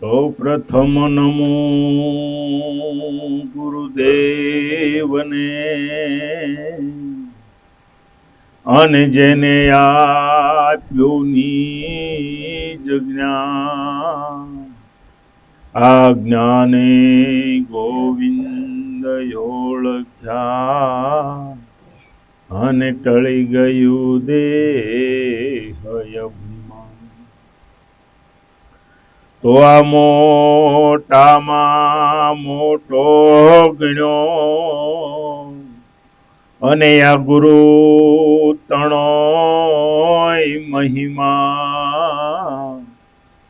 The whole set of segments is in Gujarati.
સૌ પ્રથમ નમો ગુરુદેવને, અને જેને આપ્યું નિજ જ્ઞાન, આ જ્ઞાને ગોવિંદ ઓળખ્યા, અને ટળી ગયું દેહ અભિમાન. તો આ મોટામાં મોટો ગણ્યો, અને આ ગુરુ તણોય મહિમા.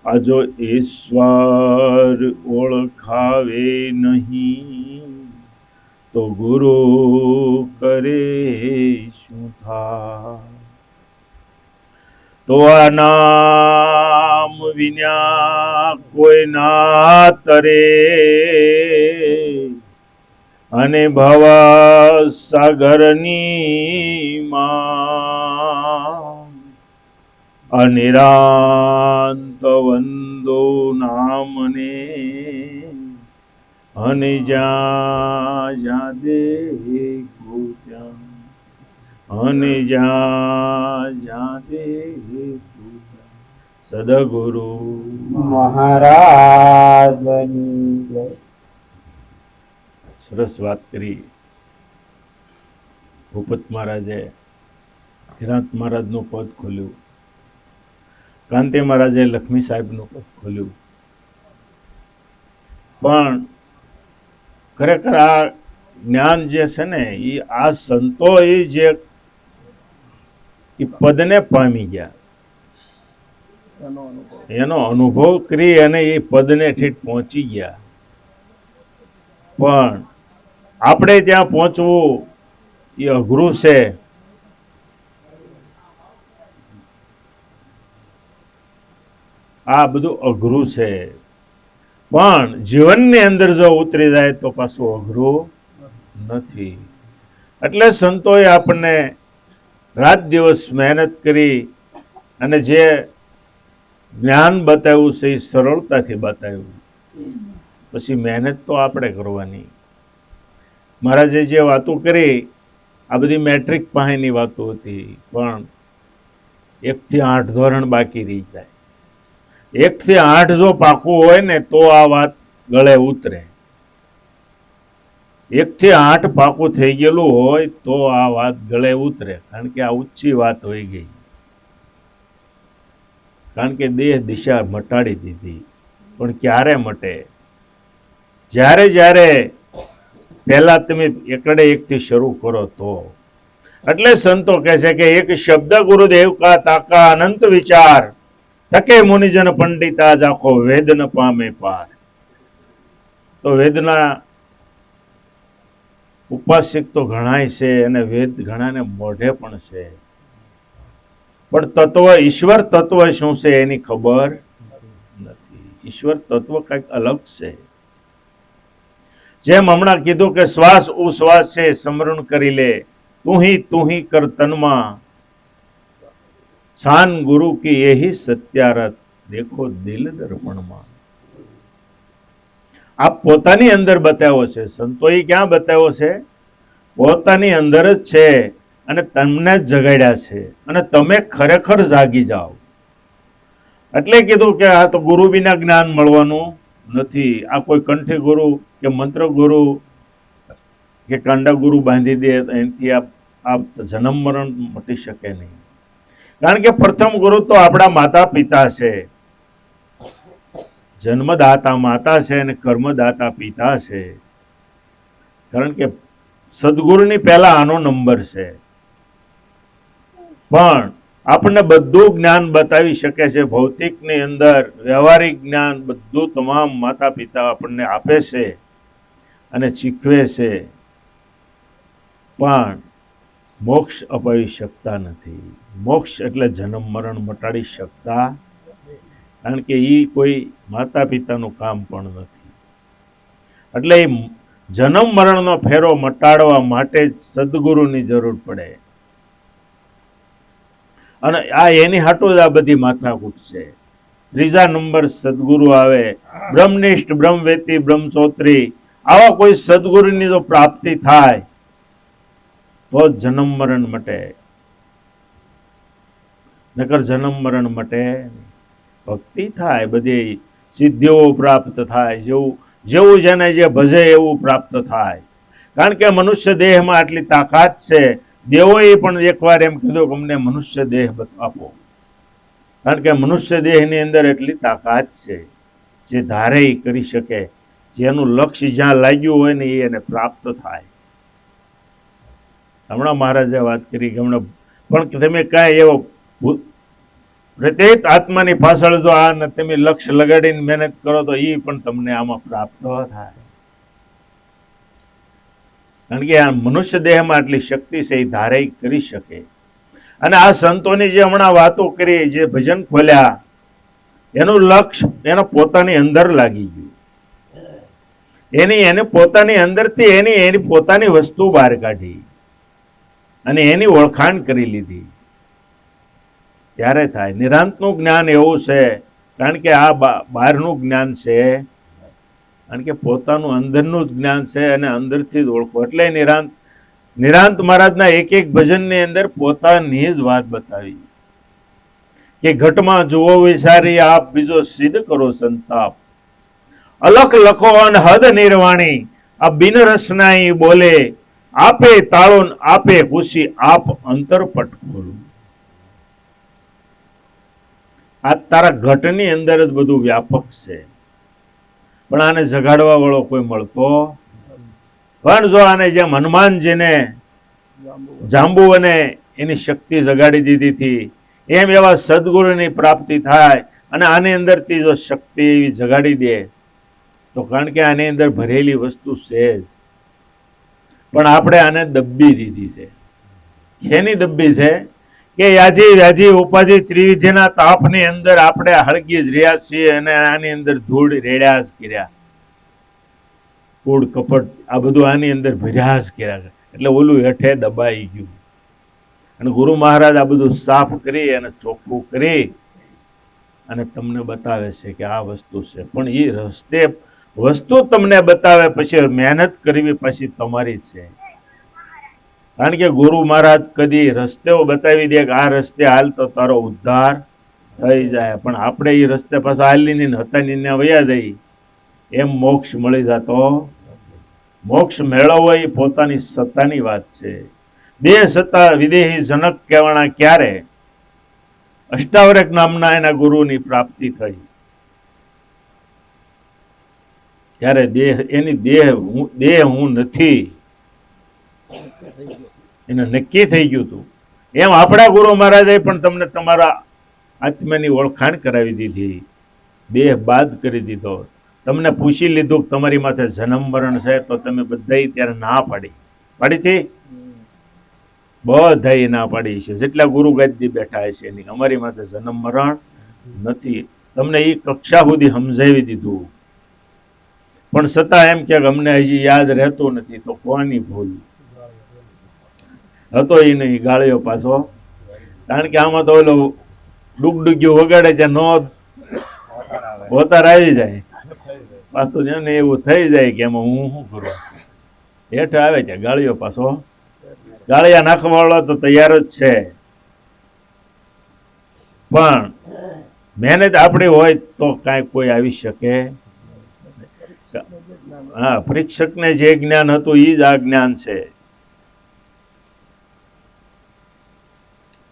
આ જો ઈશ્વર ઓળખાવે નહીં, તો ગુરુ કરે શું થા. તો આ નામ વિના કોઈ ના તરે, અને ભવ સાગરની માં અનિરાંત વંદો નામને, અને જ્યાં જ્યાં દેખો ત્યાં, અને જ્યાં જ્યાં દેખો ત્યાં સદગુરુ મહારાજની જય. સરસ વાત કરી. ભૂપત મહારાજે કિરાંત મહારાજનું પદ ખોલ્યું, કાંતિ મહારાજે લક્ષ્મી સાહેબનું પદ ખોલ્યું. પણ ખરેખર આ જ્ઞાન જે છે ને, એ આ સંતો એ જે પદને પામી ગયા, એનો અનુભવ કરી અને એ પદને ઠીક પહોંચી ગયા. પણ આપણે ત્યાં પહોંચવું એ અઘરું છે. આ બધું અઘરું છે, પણ જીવનની અંદર જો ઉતરી જાય તો પાછું અઘરું નથી. એટલે સંતોએ આપણને રાત દિવસ મહેનત કરી અને જે જ્ઞાન બતાવ્યું છે એ સરળતાથી બતાવ્યું. પછી મહેનત તો આપણે કરવાની. મહારાજે જે વાતો કરી, આ બધી મેટ્રિક પાસેની વાતો હતી, પણ 1 થી 8 ધોરણ બાકી રહી જાય. 1 થી 8 જો પાકું હોય ને તો આ વાત ગળે ઉતરે. 1 થી 8 પાકું થઈ ગયેલું હોય તો આ વાત ગળે ઉતરે, કારણ કે આ ઊંચી વાત હોઈ ગઈ. કારણ કે દેહ દિશા મટાડી દીધી. પણ ક્યારે મટે? જ્યારે જ્યારે પહેલા તમે એકડે એકથી શરૂ કરો તો. એટલે સંતો કહે છે કે એક શબ્દ ગુરુદેવ કા તાકા અનંત વિચાર, થકે મુનિજન પંડિતા જાખો વેદ ન પામે પાર. તો વેદના ઉપાસિક તો ઘણાય છે, અને વેદ ઘણાને મોઢે પણ છે, પણ તત્વ ઈશ્વર તત્વ શું છે એની ખબર નથી. ઈશ્વર તત્વ કંઈક અલગ છે. જેમ હમણાં કીધું કે શ્વાસ ઉશ્વાસ છે સ્મરણ કરી લે, તું હી કર તનમાં, શાન ગુરુ કી યહી સત્યારત, દેખો દિલ દર્પણમાં. આ પોતાની અંદર બતાવ્યો છે. સંતોએ ક્યાં બતાવ્યો છે? પોતાની અંદર જ છે, અને તમને જ જગાડ્યા છે, અને તમે ખરેખર જાગી જાઓ. એટલે કીધું કે આ તો ગુરુ વિના જ્ઞાન મળવાનું નથી. આ કોઈ કંઠી ગુરુ કે મંત્ર ગુરુ કે કાંડા ગુરુ બાંધી દે એનાથી આ જન્મ મરણ મટી શકે નહીં. કારણ કે પ્રથમ ગુરુ તો આપણા માતા પિતા છે. જન્મદાતા માતા છે અને કર્મદાતા પિતા છે. કારણ કે સદગુરુની પહેલા આનો નંબર છે. પણ આપણને બધું જ્ઞાન બતાવી શકે છે. ભૌતિકની અંદર વ્યવહારિક જ્ઞાન બધું તમામ માતા પિતા આપણને આપે છે અને શીખવે છે, પણ મોક્ષ અપાવી શકતા નથી. મોક્ષ એટલે જન્મ મરણ મટાડી શકતા, કારણ કે એ કોઈ માતા પિતાનું કામ પણ નથી. એટલે એ જન્મ મરણનો ફેરો મટાડવા માટે જ સદગુરુની જરૂર પડે. અને આ એની હાટું જ આ બધી માથાકૂટ છે. ત્રીજા નંબર સદગુરુ આવે, બ્રહ્મનિષ્ઠ, બ્રહ્મવેતી, બ્રહ્મચોત્રી, આવા કોઈ સદગુરુની જો પ્રાપ્તિ થાય તો જ જન્મ મરણ મટે, નકર જન્મ મરણ મટે. ભક્તિ થાય, બધી સિદ્ધિઓ પ્રાપ્ત થાય, જેવું જેવું જેને જે ભજે એવું પ્રાપ્ત થાય. કારણ કે મનુષ્ય દેહમાં આટલી તાકાત છે. દેવોએ પણ એકવાર એમ કીધું કે અમને મનુષ્ય દેહ આપો, કારણ કે મનુષ્ય દેહની અંદર એટલી તાકાત છે, જે ધારે ઈ કરી શકે, જેનું લક્ષ્ય જ્યાં લાગ્યું હોય ને એ એને પ્રાપ્ત થાય. હમણાં મહારાજે વાત કરી કે હમણાં પણ તમે કાંઈ એવો પ્રત્યેક આત્માની પાછળ જો આ તમે લક્ષ્ય લગાડીને મહેનત કરો તો એ પણ તમને આમાં પ્રાપ્ત થાય. કારણ કે આ મનુષ્ય દેહમાં આટલી શક્તિ છે, એ ધારે કરી શકે. અને આ સંતોની જે હમણાં વાતો કરી, જે ભજન ખોલ્યા, એનું લક્ષ્ય એના પોતાની અંદર લાગી ગયું. એને પોતાની અંદરથી એની પોતાની વસ્તુ બહાર કાઢી અને એની ઓળખાણ કરી લીધી. ત્યારે થાય. નિરાંતનું જ્ઞાન એવું છે, કારણ કે આ બહારનું જ્ઞાન છે, કારણ કે પોતાનું અંદરનું જ જ્ઞાન છે અને અંદરથી જ ઓળખો. એટલે નિરાંત મહારાજના એક એક ભજનની અંદર પોતાની જ વાત બતાવી કે ઘટમાં જુઓ વિચારી આપ, બીજો સિદ્ધ કરો સંતાપ, અલખ લખો અન હદ નિર્વાણી, આ બિન રસનાઈ બોલે, આપે તાળો આપે ખુશી, આપ અંતરપટ ખોલું. આ તારા ઘટની અંદર જ બધું વ્યાપક છે, પણ આને જગાડવા વાળો કોઈ મળતો. પણ જો આને જેમ હનુમાનજીને જાંબુને એની શક્તિ જગાડી દીધી હતી, એમ એવા સદગુરુની પ્રાપ્તિ થાય. અને આની અંદરથી જો શક્તિ એવી જગાડી દે તો, કારણ કે આની અંદર ભરેલી વસ્તુ છે જ, પણ આપણે આને દબ્બી દીધી છે. શેની દબ્બી છે? કે યાદી વ્યાધિ ઉપાધિ ત્રિવિધિના તાપની અંદર આપણે હળગી જ રહ્યા છીએ અને આની અંદર ધૂળ રેડ્યા જ કર્યા, કૂડ કપટ આ બધું આની અંદર ભર્યા જ કર્યા, એટલે ઓલું હેઠે દબાઈ ગયું. અને ગુરુ મહારાજ આ બધું સાફ કરી અને ચોખ્ખું કરી અને તમને બતાવે છે કે આ વસ્તુ છે. પણ એ રસ્તે વસ્તુ તમને બતાવે, પછી મહેનત કરવી પછી તમારી છે. કારણ કે ગુરુ મહારાજ કદી રસ્તે બતાવી દે કે આ રસ્તે હાલ તો તારો ઉદ્ધાર થઈ જાય, પણ આપણે એ રસ્તે પાછા હાલીને હતા વયા જઈ, એમ મોક્ષ મળી જતો. મોક્ષ મેળવવો એ પોતાની સત્તાની વાત છે. બે સત્તા વિદેહી જનક કહેવાના ક્યારે? અષ્ટાવરક નામના એના ગુરુની પ્રાપ્તિ થઈ ત્યારે એની દેહ હું નથી એને નક્કી થઈ ગયું હતું. એમ આપણા ગુરુ મહારાજે પણ તમને તમારા આત્માની ઓળખાણ કરાવી દીધી, દેહ બાદ કરી દીધો. તમને પૂછી લીધું કે તમારી માથે જન્મ મરણ છે, તો તમે બધા ત્યારે ના પાડી હતી. બધા ના પાડી છે, જેટલા ગુરુ ગાદી બેઠા છે એની, અમારી માથે જન્મ મરણ નથી. તમને એ કક્ષા સુધી સમજાવી દીધું, પણ છતાં એમ કે અમને હજી યાદ રહેતું નથી. તો કોની ભૂલ હતો? એ નહીં, ગાળ્યો પાછો. કારણ કે આમાં તો ઓલો ડુગડુગ્યું વગાડે છે, નો પોતાર આવી જાય પાછું, ને એવું થઈ જાય કે એમાં હું શું કરું. હેઠ આવે છે ગાળ્યો પાછો. ગાળિયા નાખવા વાળો તો તૈયાર જ છે, પણ મહેનત આપણી હોય તો કાંઈ કોઈ આવી શકે. હા, પરીક્ષકને જે જ્ઞાન હતું એ જ આ જ્ઞાન છે.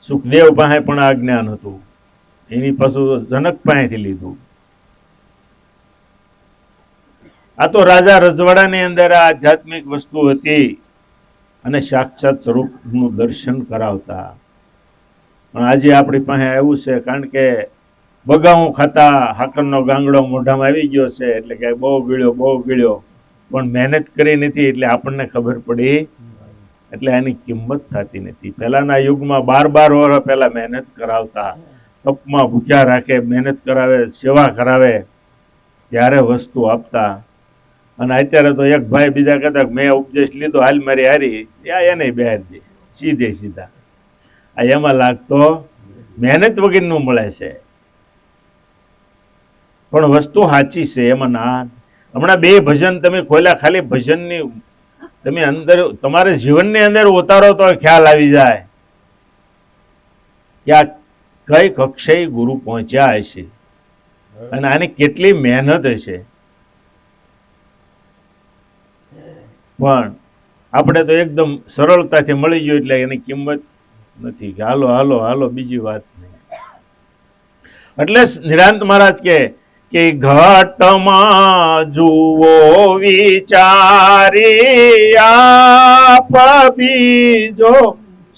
સુખદેવ પાસે પણ આ જ્ઞાન હતું, એની પાછું જનક પાસેથી લીધું. આ તો રાજા રજવાડાની અંદર આ આધ્યાત્મિક વસ્તુ હતી અને સાક્ષાત સ્વરૂપનું દર્શન કરાવતા. પણ આજે આપણી પાસે આવ્યું છે, કારણ કે બગાવું ખાતા હાકરનો ગાંગડો મોઢામાં આવી ગયો છે, એટલે કે બહુ ગીળ્યો, પણ મહેનત કરી નથી, એટલે આપણને ખબર પડી, એટલે એની કિંમત થતી નથી. પહેલાના યુગમાં 12 વર્ષ પહેલા મહેનત કરાવતા, તપમાં ભૂખ્યા રાખે, મહેનત કરાવે, સેવા કરાવે, ત્યારે વસ્તુ આપતા. અને અત્યારે તો એક ભાઈ બીજા કહેતા મેં ઉપદેશ લીધો, હાલ મારી હારી, એને બેહાર દે સીધે સીધા. આ એમાં લાગતો મહેનત વગરનું મળે છે, પણ વસ્તુ સાચી છે એમાં ના. હમણાં 2 ભજન તમે ખોલ્યા, ખાલી ભજનની તમે અંદર તમારે જીવનની અંદર ઉતારો તો ખ્યાલ આવી જાય કે આ કઈ કક્ષાએ ગુરુ પહોંચ્યા હશે અને આની કેટલી મહેનત હશે. પણ આપણે તો એકદમ સરળતાથી મળી ગયું એટલે એની કિંમત નથી કે હાલો હાલો હાલો બીજી વાત નહીં. એટલે નિરાંત મહારાજ કે ઘટમાં જુઓ વિચારી આપ બીજો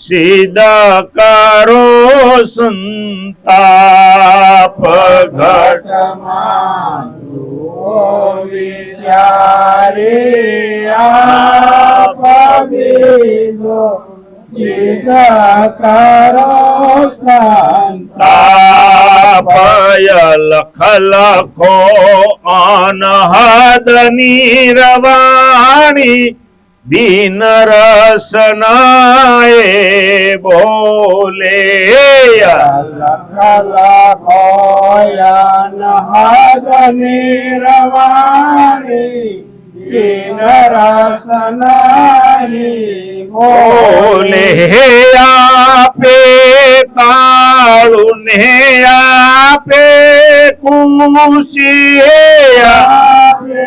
સિદ્ધ કરો સંતાપ. ઘટમાં જુઓ વિચારી આપ બીજો સિદ્ધ કરો સંતાપ. લખ લખો અનહદ નિરવાણી દીન રસનાએ બોલે. લખ લખો અનહદ નિરવાણી દીન રસનાઈ બોલે. આપે કાળું ને આપે કુશી, આપે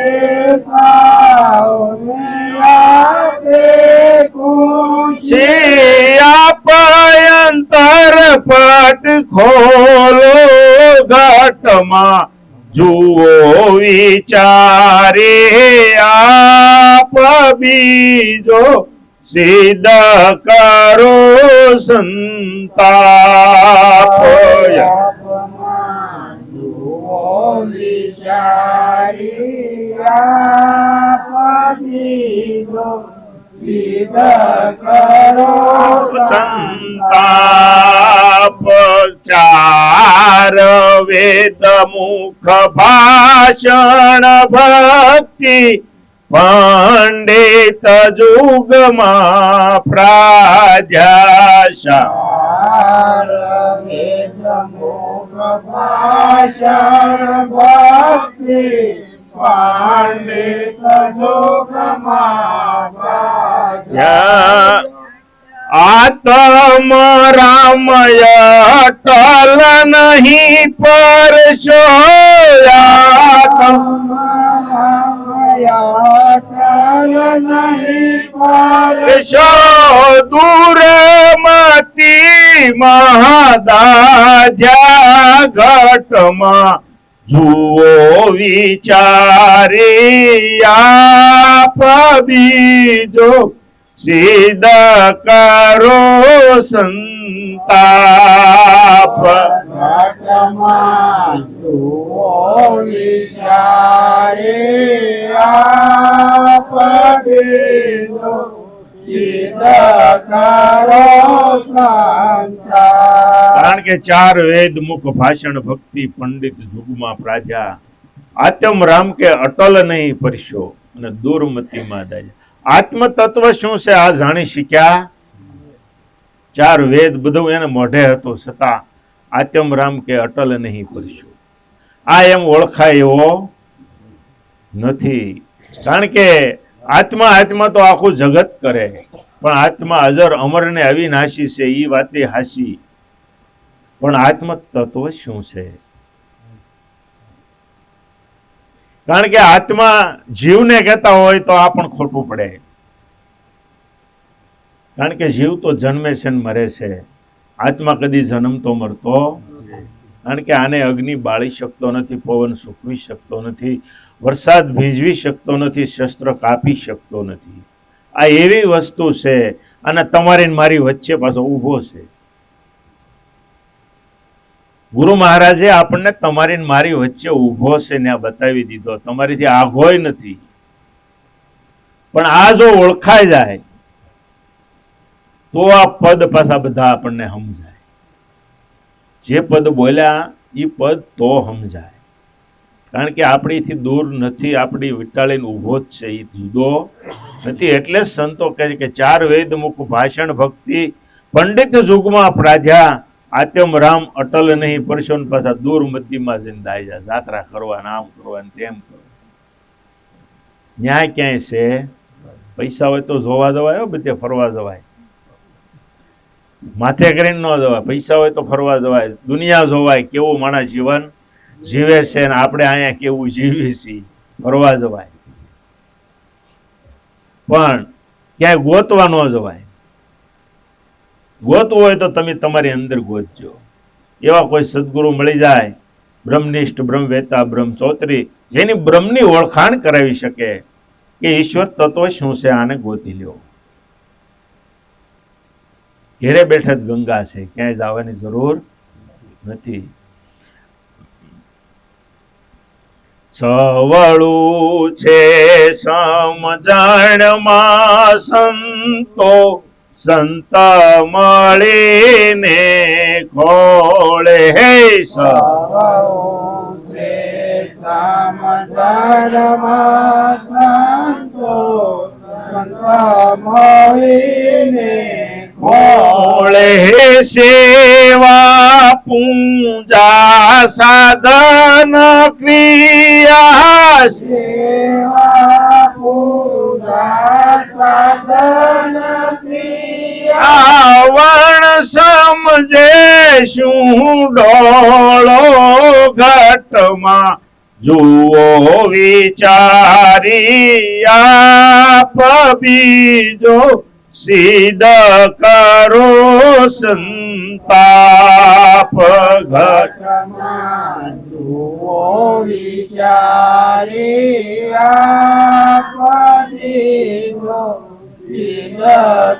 પાવને આપે ખુશી. અંતર પટ ખોલો ઘટમાં જુઓ વિચારે આપ બીજો સિદ્ધ કરો સંતાપ. સંતાપ. 4 વેદ મુખ ભાષણ ભક્તિ પંડિત જુગમાં પ્રાધ્યાશા. 4 વેદ મુખ ભાષણ ભક્તિ પંડિત જુગમાં પ્રાધ્યાશા. આત્મ રામય અટલ નહીં પરશો. આત્મ પરશો દૂર મતી મહાદાજ્યા ઘટમાં જુઓ વિચારી આપ બીજો સિદ્ધ કરો સંતાપ. ઘટમાં જુઓ વિચારી આપ બીજો સિદ્ધ કરો સંતાપ. કારણ કે 4 વેદ મુખ ભાષણ ભક્તિ પંડિત જુગમાં પ્રાજા. આત્મ રામ કે અટલ નહીં પરશો અને દુર્મતિમાં દાજા. આત્મ તત્વ શું છે આ જાણી શીખ્યા. 4 વેદ બધું એને મોઢે હતો છતાં આત્મ રામ કે અટલ નહીં પરશો આ એમ ઓળખાય એવો નથી. કારણ કે આત્મા આત્મા તો આખું જગત કરે, પણ આત્મા અજર અમર ને અવિનાશી છે એ વાતે હાસી. પણ આત્મ તત્વ શું છે? કારણ કે આત્મા જીવને કહેતા હોય તો આ પણ ખોટું પડે. કારણ કે જીવ તો જન્મે છે ને મરે છે, આત્મા કદી જન્મતો મરતો. કારણ કે આને અગ્નિ બાળી શકતો નથી, પવન સૂકવી શકતો નથી, વરસાદ ભીંજવી શકતો નથી, શસ્ત્ર કાપી શકતો નથી. આ એવી વસ્તુ છે અને તમારી મારી વચ્ચે પાછો ઊભો છે. ગુરુ મહારાજે આપણને તમારી મારી વચ્ચે ઊભો છે ને આ બતાવી દીધો. તમારીથી આઘોય નથી. પણ આ જો ઓળખાઈ જાય તો આ પદ પાછા બધા આપણને સમજાય. જે પદ બોલ્યા એ પદ તો સમજાય. કારણ કે આપણીથી દૂર નથી, આપણી વિટાળીને ઊભો જ છે, એ જુદો નથી. એટલે જ સંતો કહે છે કે 4 વેદ મુખ ભાષણ ભક્તિ પંડિત જુગમાં પ્રાધ્યા આત્યમ રામ અટલ નહીં પરશો ને પાછા દૂર મધ્યમાં જઈને દાઈ જાય, જાત્રા કરવા, આમ કરવા ને તેમ કરવા. ન્યાય ક્યાંય છે? પૈસા હોય તો જોવા જવાય, બધે ફરવા જવાય, માથે કરીને ન જવાય. પૈસા હોય તો ફરવા જવાય, દુનિયા જોવાય, કેવું માણસ જીવન જીવે છે ને આપણે અહીંયા કેવું જીવીએ છીએ, ફરવા જવાય. પણ ક્યાંય ગોતવા ન જવાય. ગોતવું હોય તો તમે તમારી અંદર ગોતજો. એવા કોઈ સદગુરુ મળી જાય, બ્રહ્મનિષ્ઠ, બ્રહ્મવેતા, બ્રહ્મચૌત્રી, જેની બ્રહ્મની ઓળખાણ કરાવી શકે કે ઈશ્વર તત્વ શું છે, આને ગોતી લ્યો. ઘેરે બેઠે જ ગંગા છે, ક્યાંય જવાની જરૂર નથી. સવળું છે સમજણમાં સંતો, સંત મળીને ખોળે. હે સવળું છે સમજણમાં સંતો, સંત મળીને ખોળે. સેવા પૂજા સાધન ક્રિયા, સેવા પૂજા સાધન ક્રિયા, આવણ સમજે શું ડોળો ઘટમાં, જુઓ વિચારી આપ બીજો, સિદ્ધ કરો સંતાપ ઘટમાં. જુઓ વિચારી આપજો, સિદ્ધ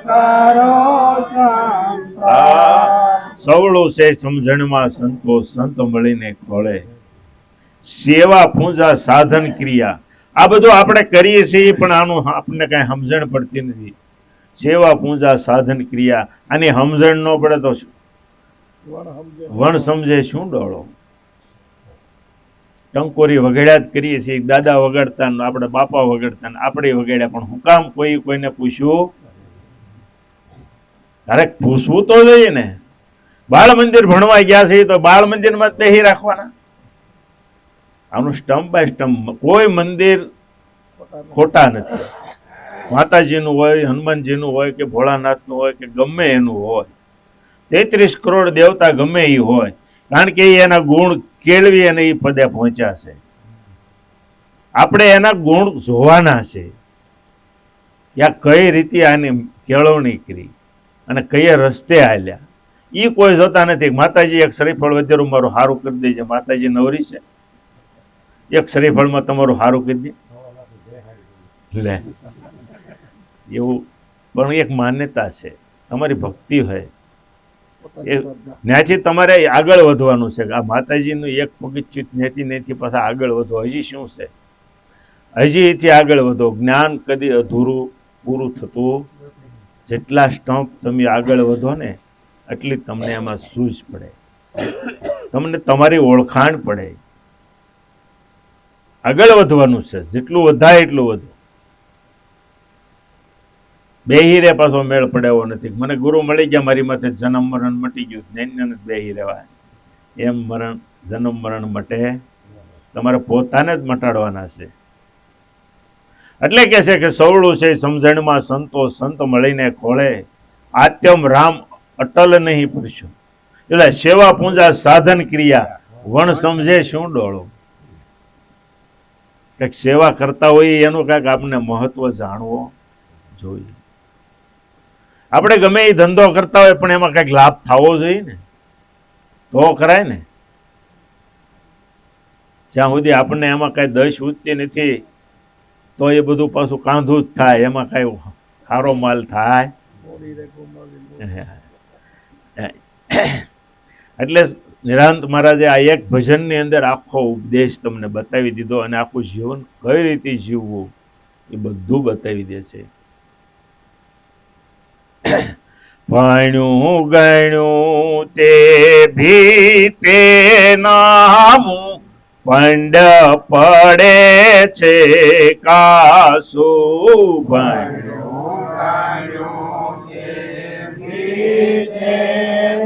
કરો સંતાપ. સવળું છે સમજણમાં સંતો, સંત મળીને ખોળે. સેવા પૂજા સાધન ક્રિયા, આ બધું આપણે કરીએ છીએ પણ આનું આપણને કઈ સમજણ પડતી નથી. સેવા પૂજા સાધન ક્રિયા, આની સમજણ ન પડે તો વણ સમજે શું ડોળો. ટંકોરી વગેડ્યા જ કરીએ છીએ, દાદા વગાડતા ને આપણે બાપા વગાડતા ને આપણે વગાડ્યા, પણ હું કામ કોઈને પૂછ્યું? તારે પૂછવું તો જોઈએ ને. બાળ મંદિર ભણવા ગયા છે તો બાળ મંદિરમાં જ બેસી રાખવાના. આનું સ્ટમ્પ બાય સ્ટમ્પ, કોઈ મંદિર ખોટા નથી. માતાજીનું હોય, હનુમાનજીનું હોય કે ભોળાનાથનું હોય કે ગમે એનું હોય, 33 કરોડ દેવતા ગમે એ હોય, કારણ કે એના ગુણ કેળવી અને એ પદે પહોંચ્યા છે. આપણે એના ગુણ જોવાના છે કે આ કઈ રીતે આની કેળવણી કરી અને કયા રસ્તે હાલ્યા, એ કોઈ જોતા નથી. માતાજી એક શ્રીફળ વધેરું મારું સારું કરી દેજે, માતાજી નવરી છે? એક શ્રીફળમાં તમારું સારું કરી દે લે, એવું પણ એક માન્યતા છે. તમારી ભક્તિ હોય ત્યાંથી તમારે આગળ વધવાનું છે. આ માતાજીનું એક પગથિયું ત્યાંથી પાછા આગળ વધો. હજી શું છે? હજી એથી આગળ વધો. જ્ઞાન કદી અધૂરું પૂરું થતું. જેટલા સ્ટમ્પ તમે આગળ વધો ને એટલી તમને એમાં સૂઝ પડે, તમને તમારી ઓળખાણ પડે. આગળ વધવાનું છે, જેટલું વધાય એટલું વધુ. બેહી રે પાછો મેળ પડે એવો નથી. મને ગુરુ મળી ગયા, મારી માથે જન્મ મરણ મટી ગયું, જ્ઞાન બેહી રહેવાય. એમ મરણ જન્મ મરણ મટે, તમારે પોતાને જ મટાડવાના છે. એટલે કે છે કે સવળું છે સમજણમાં સંતો, સંત મળીને ખોળે. આત્યમ રામ અટલ નહીં પરશો. એટલે સેવા પૂજા સાધન ક્રિયા, વણ સમજે શું ડોળો. કંઈક સેવા કરતા હોઈએ એનું કાંઈક આપણે મહત્વ જાણવો જોઈએ. આપણે ગમે એ ધંધો કરતા હોય પણ એમાં કંઈક લાભ થવો જોઈએ ને, તો કરાય ને. જ્યાં સુધી આપણને એમાં કઈ દશ ઉઠતી નથી તો એ બધું પાછું કાંધું જ થાય, એમાં કઈ સારો માલ થાય. એટલે નિરાંત મહારાજે આ એક ભજનની અંદર આખો ઉપદેશ તમને બતાવી દીધો, અને આખું જીવન કઈ રીતે જીવવું એ બધું બતાવી દે છે. ભણ્યું ગણ્યું તે ભીતે નામું, પંડ પડે છે કાસુ. ભણ્યું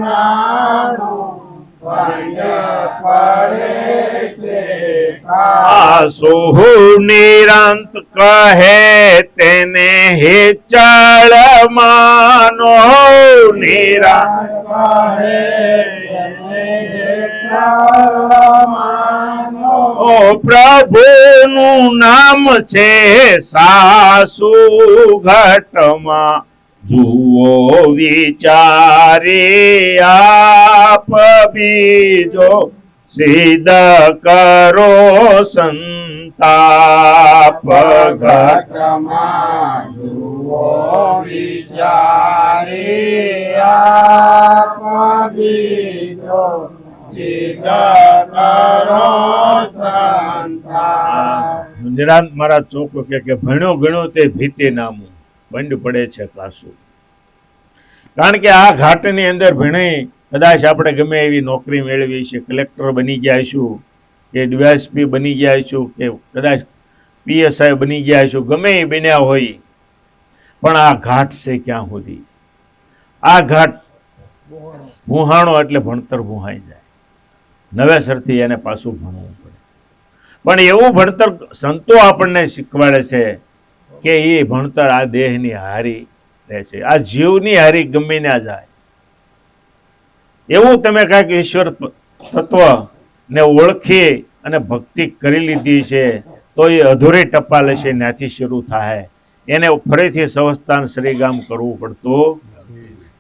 નાનું ભાગ્ય પડે છે સોહુ નિરાંત કહે તેને હેચળ માનો નિરાંત ઓ પ્રભુનું નામ છે સાસુ ઘટમાં જુઓ વિચારી આપ બીજો સિદ્ધ કરો સંતાપ ઘટમાં જુઓ વિચારી આપ બીજો સિદ્ધ કરો સંતાપ. નિરાંત મારા ચોખ્ખો કે ભણ્યો ગણ્યો તે ભીતે નામું બંધ પડે છે કાસું. કારણ કે આ ઘાટની અંદર ભણી કદાચ આપણે ગમે એવી નોકરી મેળવી છે, કલેક્ટર બની ગયા છું કે ડીવાયએસપી બની ગયા છું કે કદાચ પીએસઆઈ બની ગયા છું, ગમે એ બન્યા હોય, પણ આ ઘાટ છે ક્યાં સુધી? આ ઘાટ ભૂહાણો એટલે ભણતર ભૂહાઈ જાય, નવેસરથી એને પાછું ભણવું પડે. પણ એવું ભણતર સંતો આપણને શીખવાડે છે કે એ ભણતર આ દેહની હારી રહે છે, આ જીવની હારી ગમે ના જાય. એવું તમે કાંઈક ઈશ્વર તત્વ ને ઓળખી અને ભક્તિ કરી લીધી છે તો એ અધૂરી ટપાલ છે, ત્યાંથી શરૂ થાય. એને ફરીથી સંસ્થાન શ્રીગામ કરવું પડતું.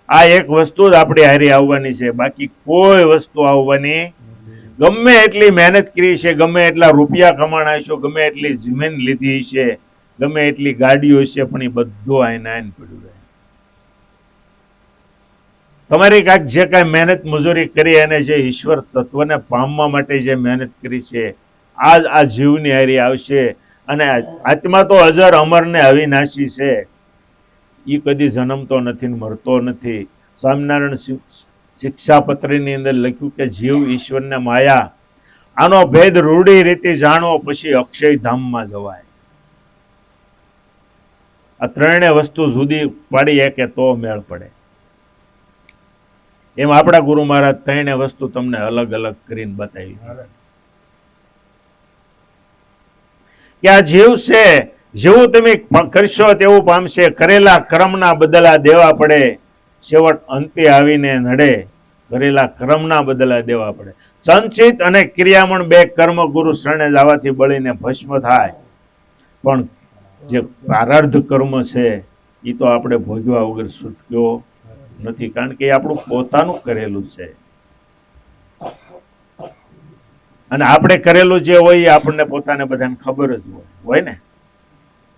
આ એક વસ્તુ જ આપણી હારી આવવાની છે, બાકી કોઈ વસ્તુ આવવાની. ગમે એટલી મહેનત કરી છે, ગમે એટલા રૂપિયા કમાણા છે, ગમે એટલી જમીન લીધી છે, ગમે એટલી ગાડીઓ છે, પણ એ બધું આઈને આઈને પડ્યું રહે. તમારી કાંઈક જે કાંઈ મહેનત મજૂરી કરી અને જે ઈશ્વર તત્વને પામવા માટે જે મહેનત કરી છે, આજ આ જીવની હારી આવશે. અને આત્મા તો અજર અમર ને અવિનાશી છે, એ કદી જન્મતો નથી ને મરતો નથી. સ્વામિનારાયણ શિક્ષાપત્રની અંદર લખ્યું કે જીવ ઈશ્વરને માયા, આનો ભેદ રૂઢી રીતે જાણવો પછી અક્ષયધામમાં જવાય. આ ત્રણેય વસ્તુ જુદી પાડીએ કે તો મેળ પડે. એમ આપણા ગુરુ મહારાજ ત્રણેય વસ્તુ તમને અલગ અલગ કરીને બતાવી કે આ જીવ છે, જેવું તમે કરશો તેવું પામશે. કરેલા કર્મના બદલા દેવા પડે, છેવટ અંતે આવીને નડે. કરેલા કર્મના બદલા દેવા પડે. સંચિત અને ક્રિયામણ બે કર્મ ગુરુ શરણે જવાથી બળીને ભસ્મ થાય, પણ જે પ્રારબ્ધ કર્મ છે એ તો આપણે ભોગવા વગર છૂટક્યો નથી, કારણ કે એ આપણું પોતાનું કરેલું છે. અને આપણે કરેલું જે હોય એ આપણને પોતાને બધાને ખબર જ હોય ને.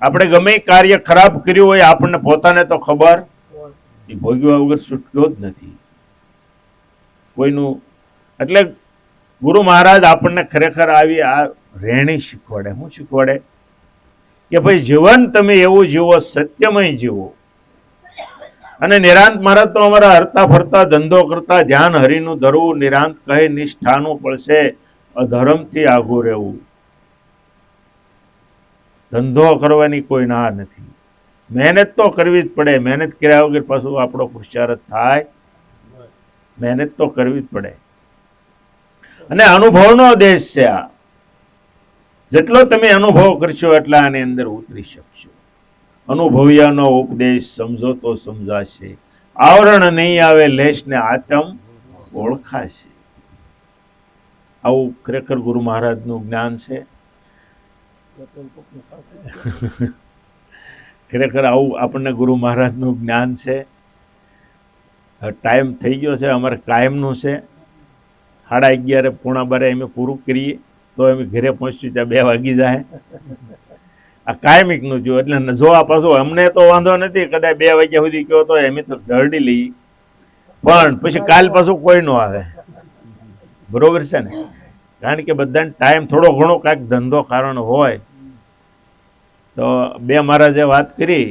આપણે ગમે કાર્ય ખરાબ કર્યું હોય આપણને પોતાને તો ખબર, એ ભોગવા વગર છૂટક્યો જ નથી કોઈનું. એટલે ગુરુ મહારાજ આપણને ખરેખર આવી આ રહેણી શીખવાડે. શું શીખવાડે? કે ભાઈ જીવન તમે એવું જીવો, સત્યમય જીવો. અને નિરાંત મહારાજ તો અમારા હરતા ફરતા ધંધો કરતા ધ્યાન હરિનું ધરવું, નિરાંત કહે નિષ્ઠાનું પડશે, અધર્મથી આઘું રહેવું. ધંધો કરવાની કોઈ ના નથી, મહેનત તો કરવી જ પડે. મહેનત કર્યા વગર પાછું આપણો પુરુષાર્થ થાય, મહેનત તો કરવી જ પડે. અને અનુભવનો દેશ છે આ. જેટલો તમે અનુભવ કરશો એટલા આની અંદર ઉતરી શકશો. અનુભવ્યાનો ઉપદેશ સમજો તો સમજાશે, આવરણ નહીં આવે લેશને આતમ ઓળખાશે. આવું ખરેખર ગુરુ મહારાજનું જ્ઞાન છે. ખરેખર આવું આપણને ગુરુ મહારાજનું જ્ઞાન છે. ટાઈમ થઈ ગયો છે, અમારે કાયમનું છે. 11:30 પોણા 12 અમે પૂરું કરીએ તો અમે ઘરે પહોંચ્યું ત્યાં 2 વાગી જાય. આ કાયમિકનું જો એટલે જોવા પાછું અમને તો વાંધો નથી, કદાચ 2 વાગ્યા સુધી કહો તો અમે તો ઢરડી લઈએ, પણ પછી કાલ પાછું કોઈ ન આવે. બરોબર છે ને? કારણ કે બધાને ટાઈમ થોડો ઘણો કાંઈક ધંધો કારણ હોય. તો 2 મહારાજે વાત કરી,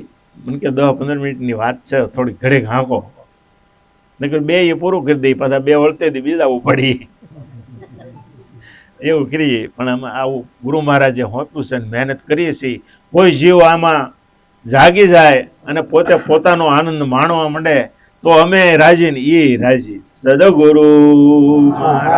મને કે 10-15 મિનિટની વાત છે, થોડી ઘડીક હાંકો. નકર 2 એ પૂરું કરી દઈએ, પાછા 2 વળતે દી બીજા પડી એવું કરીએ. પણ આમાં આવું ગુરુ મહારાજે હોતું છે, મહેનત કરીએ છીએ. કોઈ જીવ આમાં જાગી જાય અને પોતે પોતાનો આનંદ માણવા માંડે તો અમે રાજી ને એ રાજી. સદગુરુ મહારાજ